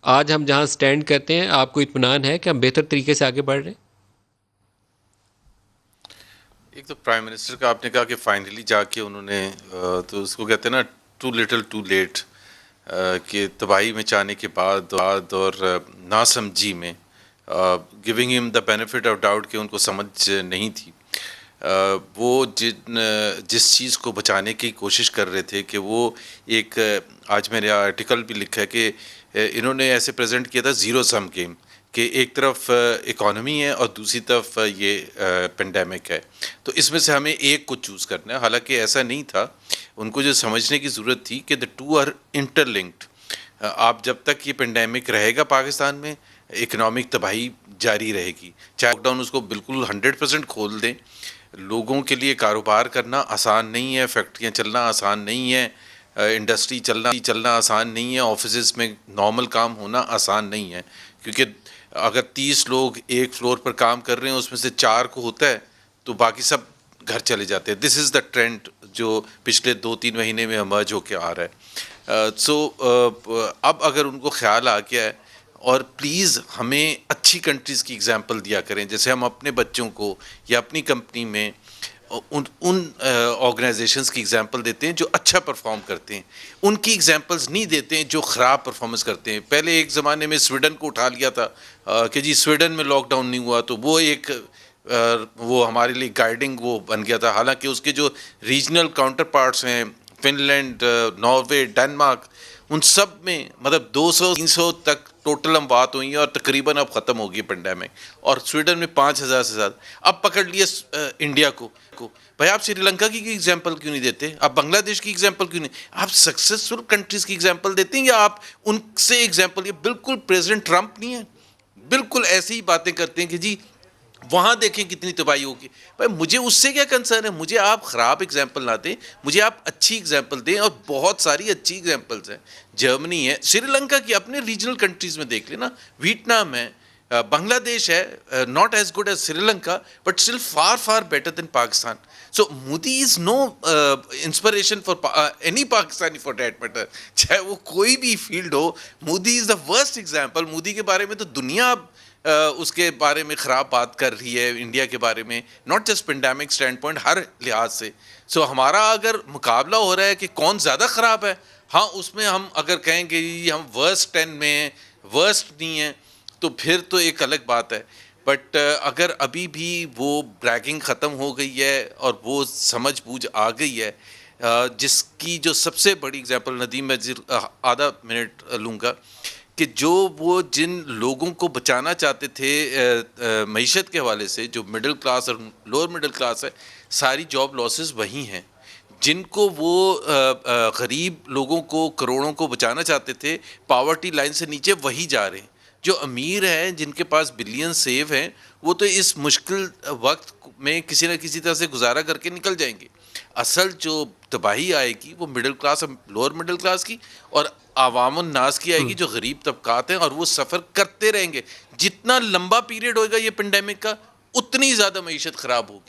آج ہم جہاں سٹینڈ کرتے ہیں آپ کو اطمینان ہے کہ ہم بہتر طریقے سے آگے بڑھ رہے ہیں؟ ایک تو پرائم منسٹر کا آپ نے کہا کہ فائنلی جا کے انہوں نے تو اس کو کہتے ہیں نا ٹو لٹل ٹو لیٹ، کہ تباہی مچانے کے بعد اور ناسمجھی میں گیونگ ہم دا بینیفٹ آف ڈاؤٹ کہ ان کو سمجھ نہیں تھی، وہ جس چیز کو بچانے کی کوشش کر رہے تھے کہ وہ ایک آج میں نے آرٹیکل بھی لکھا ہے کہ انہوں نے ایسے پریزنٹ کیا تھا زیرو سم گیم، کہ ایک طرف اکانومی ہے اور دوسری طرف یہ پینڈیمک ہے، تو اس میں سے ہمیں ایک کو چوز کرنا ہے، حالانکہ ایسا نہیں تھا۔ ان کو جو سمجھنے کی ضرورت تھی کہ the two are interlinked, آپ جب تک یہ پینڈیمک رہے گا پاکستان میں اکنامک تباہی جاری رہے گی، چاہے لاک ڈاؤن اس کو بالکل 100% کھول دیں، لوگوں کے لیے کاروبار کرنا آسان نہیں ہے، فیکٹریاں چلنا آسان نہیں ہے، انڈسٹری چلنا آسان نہیں ہے، آفیسز میں نارمل کام ہونا آسان نہیں ہے، کیونکہ اگر 30 لوگ ایک فلور پر کام کر رہے ہیں اس میں سے 4 کو ہوتا ہے تو باقی سب گھر چلے جاتے ہیں۔ دس از دا ٹرینڈ جو پچھلے 2-3 مہینے میں ایمرج ہو کے آ رہا ہے۔ اب اگر ان کو خیال آ گیا ہے، اور پلیز ہمیں اچھی کنٹریز کی اگزامپل دیا کریں، جیسے ہم اپنے بچوں کو یا اپنی کمپنی میں ان آرگنائزیشنز کی اگزامپل دیتے ہیں جو اچھا پرفارم کرتے ہیں، ان کی اگزامپلز نہیں دیتے ہیں جو خراب پرفارمنس کرتے ہیں۔ پہلے ایک زمانے میں سویڈن کو اٹھا لیا تھا کہ جی سویڈن میں لاک ڈاؤن نہیں ہوا، تو وہ ایک وہ ہمارے لیے گائیڈنگ وہ بن گیا تھا، حالانکہ اس کے جو ریجنل کاؤنٹر پارٹس ہیں فن لینڈ، ناروے، ڈنمارک، ان سب میں مطلب 200-300 تک ٹوٹل اموات ہوئی ہیں، اور تقریباً اب ختم ہوگی پینڈیمک، اور سویڈن میں 5000 سے زیادہ۔ اب پکڑ لیے انڈیا کو، بھائی آپ سری لنکا کی ایگزامپل کیوں نہیں دیتے؟ آپ بنگلہ دیش کی ایگزامپل کیوں نہیں؟ آپ سکسیسفل کنٹریز کی ایگزامپل دیتے ہیں، یا آپ ان سے ایگزامپل؟ یہ بالکل پریزیڈنٹ ٹرمپ نہیں ہے، بالکل ایسی ہی باتیں کرتے ہیں کہ جی وہاں دیکھیں کتنی تباہی ہوگی۔ بھائی مجھے اس سے کیا کنسرن ہے؟ مجھے آپ خراب ایگزامپل نہ دیں، مجھے آپ اچھی ایگزامپل دیں، اور بہت ساری اچھی ایگزامپلس ہیں۔ جرمنی ہے، سری لنکا کی اپنے ریجنل کنٹریز میں دیکھ لینا، ویتنام ہے، بنگلہ دیش ہے، not as good as Sri Lanka but still far far better than Pakistan. So Modi is no inspiration for any Pakistani for that matter, چاہے وہ کوئی بھی فیلڈ ہو۔ Modi is the worst example. Modi کے بارے میں تو دنیا اس کے بارے میں خراب بات کر رہی ہے، انڈیا کے بارے میں، not just pandemic standpoint, ہر لحاظ سے۔ سو ہمارا اگر مقابلہ ہو رہا ہے کہ کون زیادہ خراب ہے، ہاں اس میں ہم اگر کہیں کہ ہم ورسٹ 10 میں ہیں، ورسٹ نہیں ہیں، تو پھر تو ایک الگ بات ہے۔ بٹ اگر ابھی بھی وہ بریکنگ ختم ہو گئی ہے اور وہ سمجھ بوجھ آ گئی ہے، جس کی جو سب سے بڑی ایگزامپل ندیم، میں آدھا منٹ لوں گا، کہ جو وہ جن لوگوں کو بچانا چاہتے تھے معیشت کے حوالے سے، جو مڈل کلاس اور لوور مڈل کلاس ہے، ساری جاب لاسز وہی ہیں۔ جن کو وہ غریب لوگوں کو، کروڑوں کو بچانا چاہتے تھے، پاورٹی لائن سے نیچے وہی جا رہے ہیں۔ جو امیر ہیں، جن کے پاس بلین سیو ہیں، وہ تو اس مشکل وقت میں کسی نہ کسی طرح سے گزارا کر کے نکل جائیں گے۔ اصل جو تباہی آئے گی وہ مڈل کلاس اور لوور مڈل کلاس کی، اور عوام الناس کی آئے گی، جو غریب طبقات ہیں، اور وہ سفر کرتے رہیں گے۔ جتنا لمبا پیریڈ ہوگا یہ پینڈیمک کا، اتنی زیادہ معیشت خراب ہوگی۔